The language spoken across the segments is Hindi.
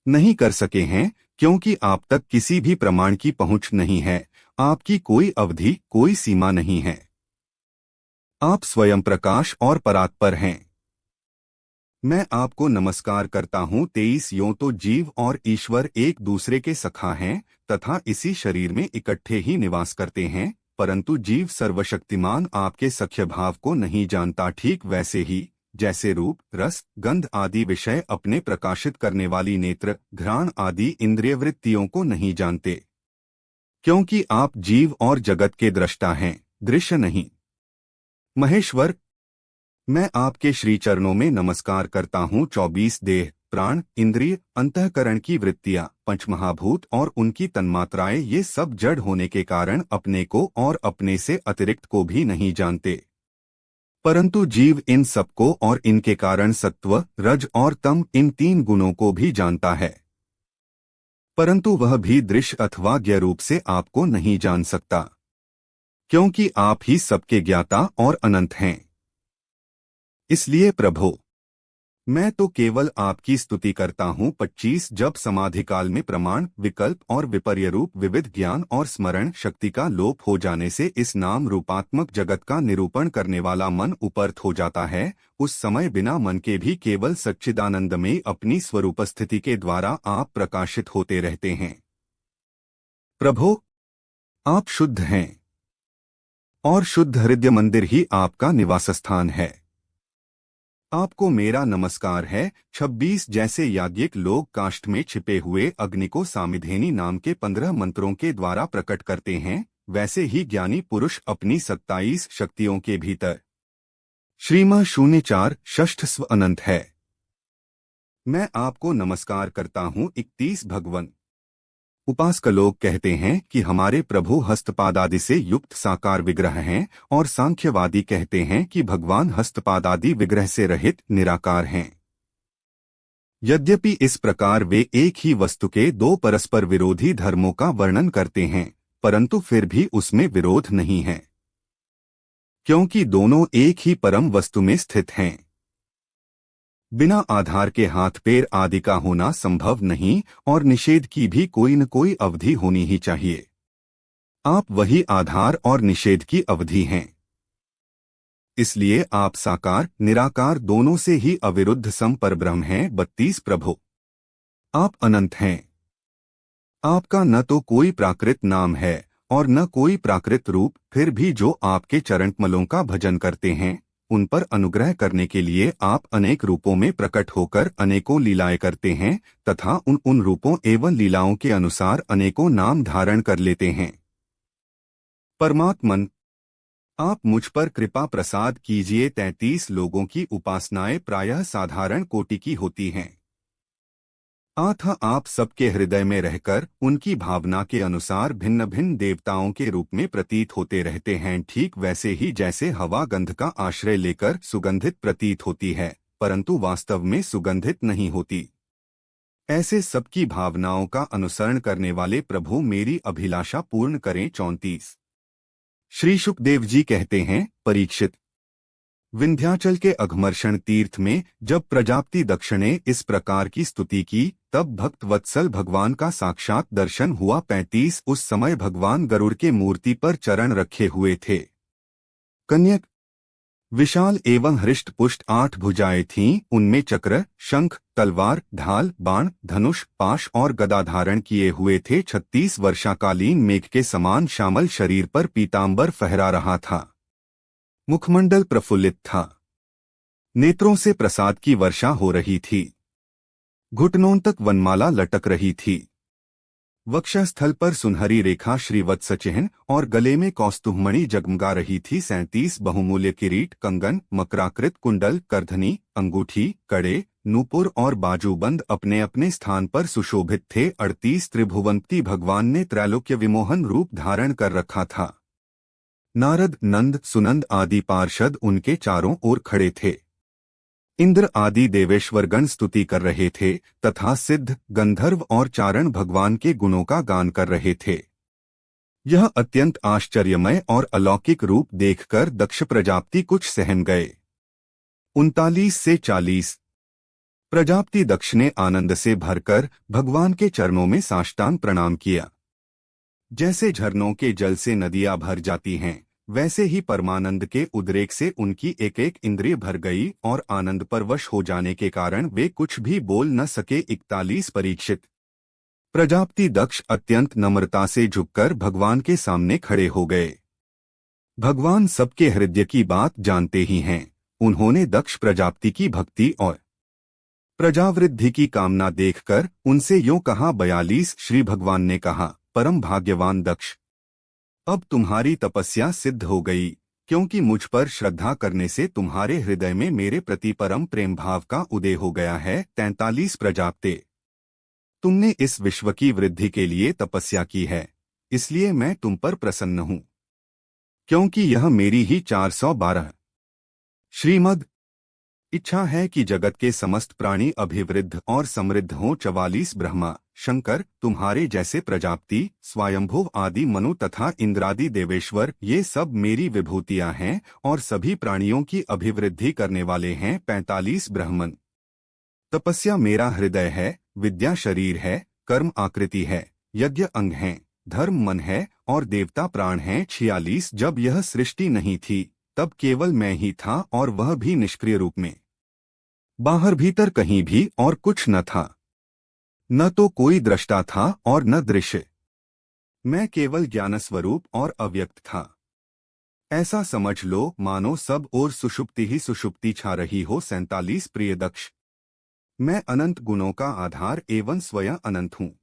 नहीं कर सके हैं, क्योंकि आप तक किसी भी प्रमाण की पहुंच नहीं है। आपकी कोई अवधि, कोई सीमा नहीं है। आप स्वयं प्रकाश और परात्पर हैं। मैं आपको नमस्कार करता हूँ। 23 यों तो जीव और ईश्वर एक दूसरे के सखा हैं तथा इसी शरीर में इकट्ठे ही निवास करते हैं, परंतु जीव सर्वशक्तिमान आपके सख्य भाव को नहीं जानता। ठीक वैसे ही जैसे रूप, रस, गंध आदि विषय अपने प्रकाशित करने वाली नेत्र, घ्राण आदि इंद्रिय वृत्तियों को नहीं जानते, क्योंकि आप जीव और जगत के दृष्टा हैं, दृश्य नहीं। महेश्वर, मैं आपके श्री चरणों में नमस्कार करता हूँ। 24 देह, प्राण, इंद्रिय, अंतःकरण की वृत्तियाँ, पंचमहाभूत और उनकी तन्मात्राएं, ये सब जड़ होने के कारण अपने को और अपने से अतिरिक्त को भी नहीं जानते, परंतु जीव इन सबको और इनके कारण सत्व, रज और तम, इन 3 गुणों को भी जानता है, परंतु वह भी दृश्य अथवा ज्ञ रूप से आपको नहीं जान सकता, क्योंकि आप ही सबके ज्ञाता और अनंत हैं। इसलिए प्रभो, मैं तो केवल आपकी स्तुति करता हूँ। 25 जब समाधि काल में प्रमाण, विकल्प और विपर्य रूप विविध ज्ञान और स्मरण शक्ति का लोप हो जाने से इस नाम रूपात्मक जगत का निरूपण करने वाला मन उपरत हो जाता है, उस समय बिना मन के भी केवल सच्चिदानंद में अपनी स्वरूप स्थिति के द्वारा आप प्रकाशित होते रहते हैं। प्रभो, आप शुद्ध हैं और शुद्ध हृदय मंदिर ही आपका निवास स्थान है। आपको मेरा नमस्कार है। 26 जैसे याज्ञिक लोग काष्ठ में छिपे हुए अग्नि को सामिधेनी नाम के 15 मंत्रों के द्वारा प्रकट करते हैं, वैसे ही ज्ञानी पुरुष अपनी 27 शक्तियों के भीतर श्रीमा 04 षष्ठ स्व अनंत है। मैं आपको नमस्कार करता हूँ। 31 भगवन उपासक लोग कहते हैं कि हमारे प्रभु हस्तपादादि से युक्त साकार विग्रह हैं, और सांख्यवादी कहते हैं कि भगवान हस्तपादादि विग्रह से रहित निराकार हैं। यद्यपि इस प्रकार वे एक ही वस्तु के 2 परस्पर विरोधी धर्मों का वर्णन करते हैं, परंतु फिर भी उसमें विरोध नहीं है, क्योंकि दोनों एक ही परम वस्तु में स्थित हैं। बिना आधार के हाथ पैर आदि का होना संभव नहीं, और निषेध की भी कोई न कोई अवधि होनी ही चाहिए। आप वही आधार और निषेध की अवधि हैं। इसलिए आप साकार निराकार दोनों से ही अविरुद्ध सम परब्रह्म हैं। 32 प्रभु, आप अनंत हैं। आपका न तो कोई प्राकृत नाम है और न कोई प्राकृत रूप, फिर भी जो आपके चरणकमलों का भजन करते हैं, उन पर अनुग्रह करने के लिए आप अनेक रूपों में प्रकट होकर अनेकों लीलाएं करते हैं, तथा उन रूपों एवं लीलाओं के अनुसार अनेकों नाम धारण कर लेते हैं। परमात्मन, आप मुझ पर कृपा प्रसाद कीजिए। 33 लोगों की उपासनाएं प्रायः साधारण कोटि की होती हैं, अतः आप सबके हृदय में रहकर उनकी भावना के अनुसार भिन्न भिन्न देवताओं के रूप में प्रतीत होते रहते हैं। ठीक वैसे ही जैसे हवा गंध का आश्रय लेकर सुगंधित प्रतीत होती है, परंतु वास्तव में सुगंधित नहीं होती, ऐसे सबकी भावनाओं का अनुसरण करने वाले प्रभु मेरी अभिलाषा पूर्ण करें। 34 श्री शुकदेव जी कहते हैं, परीक्षित, विंध्याचल के अघमर्षण तीर्थ में जब प्रजापति दक्ष ने इस प्रकार की स्तुति की, तब भक्त वत्सल भगवान का साक्षात दर्शन हुआ। 35 उस समय भगवान गरुड़ के मूर्ति पर चरण रखे हुए थे। कन्यक, विशाल एवं हृष्ट पुष्ट 8 भुजाएं थीं, उनमें चक्र, शंख, तलवार, ढाल, बाण, धनुष, पाश और गदा धारण किए हुए थे। 36 वर्षाकालीन मेघ के समान श्यामल शरीर पर पीतांबर फहरा रहा था। मुखमंडल प्रफुल्लित था। नेत्रों से प्रसाद की वर्षा हो रही थी। घुटनों तक वनमाला लटक रही थी। वक्षस्थल पर सुनहरी रेखा श्रीवत्स चिह्न और गले में कौस्तुभमणि जगमगा रही थी। 37 बहुमूल्य किरीट, कंगन, मकराकृत कुंडल, करधनी, अंगूठी, कड़े, नूपुर और बाजूबंद अपने अपने स्थान पर सुशोभित थे। 38 त्रिभुवनपति भगवान ने त्रैलोक्य विमोहन रूप धारण कर रखा था। नारद, नंद, सुनंद आदि पार्षद उनके चारों ओर खड़े थे। इंद्र आदि देवेश्वरगण स्तुति कर रहे थे, तथा सिद्ध, गंधर्व और चारण भगवान के गुणों का गान कर रहे थे। यह अत्यंत आश्चर्यमय और अलौकिक रूप देखकर दक्ष प्रजापति कुछ सहम गए। 39 से 40 प्रजापति दक्ष ने आनंद से भरकर भगवान के चरणों में साष्टांग प्रणाम किया। जैसे झरनों के जल से नदियां भर जाती हैं, वैसे ही परमानंद के उद्रेक से उनकी एक एक इंद्रिय भर गई और आनंद पर वश हो जाने के कारण वे कुछ भी बोल न सके। 41 परीक्षित। प्रजापति दक्ष अत्यंत नम्रता से झुककर भगवान के सामने खड़े हो गए। भगवान सबके हृदय की बात जानते ही हैं। उन्होंने दक्ष प्रजापति की भक्ति और प्रजावृद्धि की कामना देखकर उनसे यूं कहा। 42 श्री भगवान ने कहा, परम भाग्यवान दक्ष, अब तुम्हारी तपस्या सिद्ध हो गई, क्योंकि मुझ पर श्रद्धा करने से तुम्हारे हृदय में मेरे प्रति परम प्रेम भाव का उदय हो गया है। 43 प्रजापते, तुमने इस विश्व की वृद्धि के लिए तपस्या की है, इसलिए मैं तुम पर प्रसन्न हूँ, क्योंकि यह मेरी ही 412 श्रीमद् इच्छा है कि जगत के समस्त प्राणी अभिवृद्ध और समृद्ध हों। 44 ब्रह्मा शंकर, तुम्हारे जैसे प्रजापति, स्वयंभुव आदि मनु तथा इंद्रादि देवेश्वर, ये सब मेरी विभूतियां हैं और सभी प्राणियों की अभिवृद्धि करने वाले हैं। 45 ब्राह्मण, तपस्या मेरा हृदय है, विद्या शरीर है, कर्म आकृति है, यज्ञ अंग हैं, धर्म मन है और देवता प्राण हैं। 46 जब यह सृष्टि नहीं थी तब केवल मैं ही था और वह भी निष्क्रिय रूप में, बाहर भीतर कहीं भी और कुछ न था। न तो कोई दृष्टा था और न दृश्य, मैं केवल ज्ञान स्वरूप और अव्यक्त था। ऐसा समझ लो मानो सब और सुषुप्ति ही सुषुप्ति छा रही हो। 47 प्रिय दक्ष, मैं अनंत गुणों का आधार एवं स्वयं अनंत हूँ।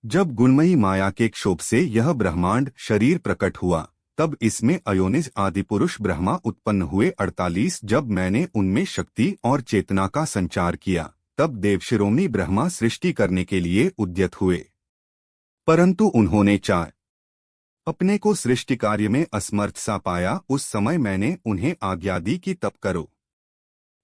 जब गुणमयी माया के क्षोभ से यह ब्रह्मांड शरीर प्रकट हुआ तब इसमें अयोनिज आदि पुरुष ब्रह्मा उत्पन्न हुए। 48 जब मैंने उनमें शक्ति और चेतना का संचार किया तब देवशिरोमणि ब्रह्मा सृष्टि करने के लिए उद्यत हुए, परंतु उन्होंने चाह अपने को सृष्टि कार्य में असमर्थ सा पाया। उस समय मैंने उन्हें आज्ञा दी कि तप करो।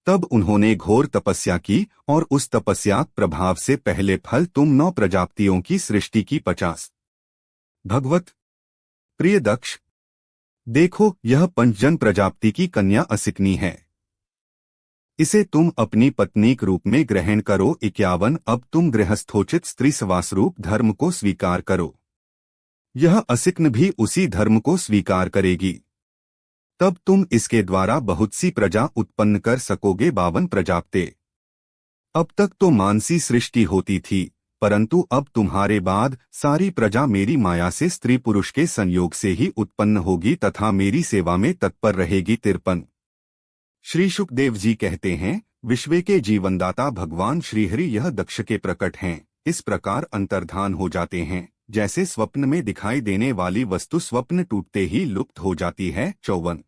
तब उन्होंने घोर तपस्या की और उस तपस्या प्रभाव से पहले फल तुम 9 प्रजापतियों की सृष्टि की 50। भगवत प्रिय दक्ष, देखो यह पंचजन प्रजापति की कन्या असिकनी है, इसे तुम अपनी पत्नी के रूप में ग्रहण करो। 51 अब तुम गृहस्थोचित स्त्री सवास रूप धर्म को स्वीकार करो, यह असिकन भी उसी धर्म को स्वीकार करेगी, तब तुम इसके द्वारा बहुत सी प्रजा उत्पन्न कर सकोगे। 52 प्रजापते, अब तक तो मानसी सृष्टि होती थी, परंतु अब तुम्हारे बाद सारी प्रजा मेरी माया से स्त्री पुरुष के संयोग से ही उत्पन्न होगी तथा मेरी सेवा में तत्पर रहेगी। 53 श्री शुकदेव जी कहते हैं, विश्व के जीवनदाता भगवान श्रीहरि यह दक्ष के प्रकट हैं। इस प्रकार अंतर्धान हो जाते हैं जैसे स्वप्न में दिखाई देने वाली वस्तु स्वप्न टूटते ही लुप्त हो जाती है। 54